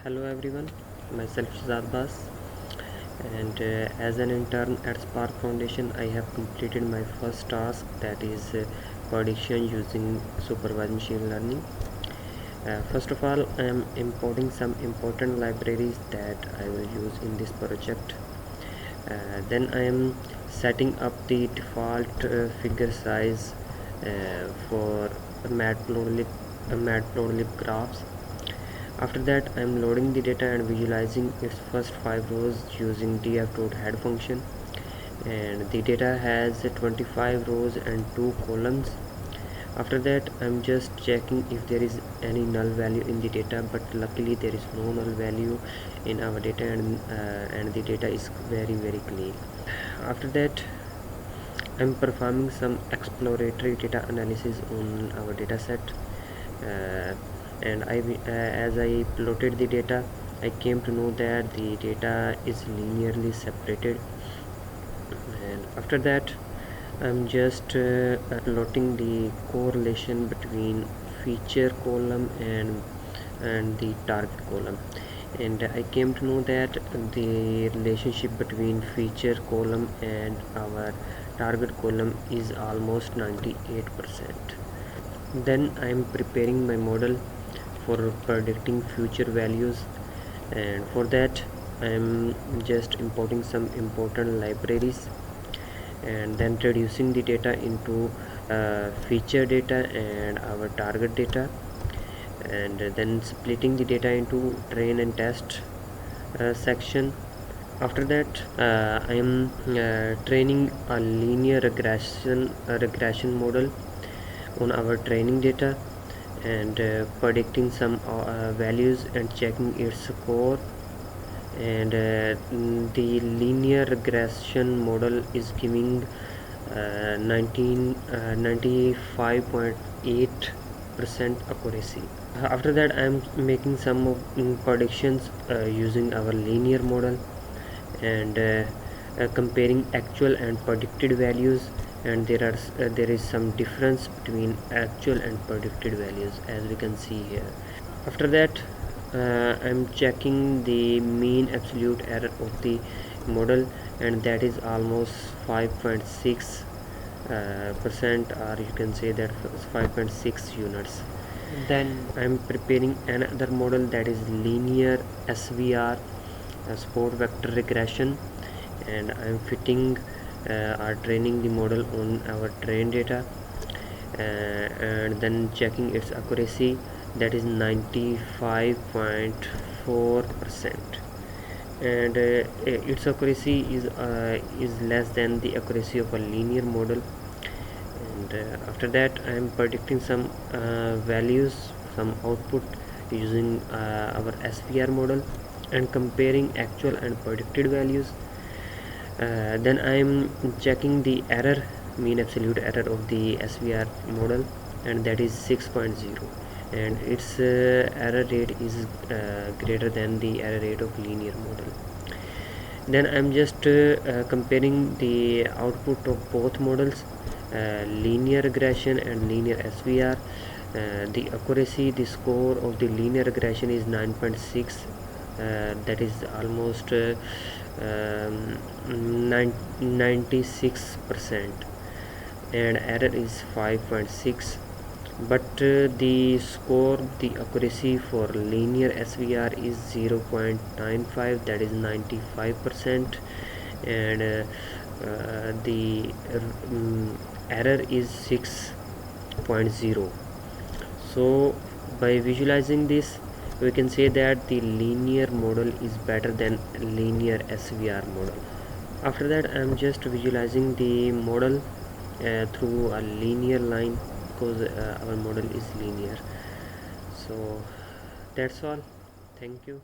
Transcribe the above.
Hello everyone, myself Shazad Bas, and as an intern at Spark Foundation, I have completed my first task, that is prediction using supervised machine learning. First of all, I am importing some important libraries that I will use in this project. Then I am setting up the default figure size for Matplotlib graphs. After that, I am loading the data and visualizing its first 5 rows using df.head function, and the data has 25 rows and 2 columns. After that, I am just checking if there is any null value in the data, but luckily there is no null value in our data, and the data is very clean. After that, I am performing some exploratory data analysis on our data set. And as I plotted the data, I came to know that the data is linearly separated. And after that, I'm just plotting the correlation between feature column and the target column, and I came to know that the relationship between feature column and our target column is almost 98%. Then I am preparing my model for predicting future values, and for that I am just importing some important libraries and then reducing the data into feature data and our target data, and then splitting the data into train and test section. After that, I am training a linear regression model on our training data, and predicting some values and checking its score. And the linear regression model is giving 95.8% accuracy. After that, I am making some predictions using our linear model, and comparing actual and predicted values, and there is some difference between actual and predicted values, as we can see here. After that, I'm checking the mean absolute error of the model, and that is almost 5.6 percent, or you can say that 5.6 units. Then I'm preparing another model, that is linear SVR, support vector regression, and I'm fitting or training the model on our trained data, and then checking its accuracy, that is 95.4%, and its accuracy is less than the accuracy of a linear model. And after that, I am predicting some values, some output using our SVR model, and comparing actual and predicted values. Then I am checking the error, mean absolute error of the SVR model, and that is 6.0, and its error rate is greater than the error rate of linear model. Then I'm just comparing the output of both models, linear regression and linear SVR. The accuracy, the score of the linear regression is 9.6, that is almost 96%, and error is 5.6. but the score, the accuracy for linear SVR is 0.95, that is 95%, and the error is 6.0. so by visualizing this, we can say that the linear model is better than linear SVR model. After that, I am just visualizing the model through a linear line, because our model is linear. So that's all. Thank you.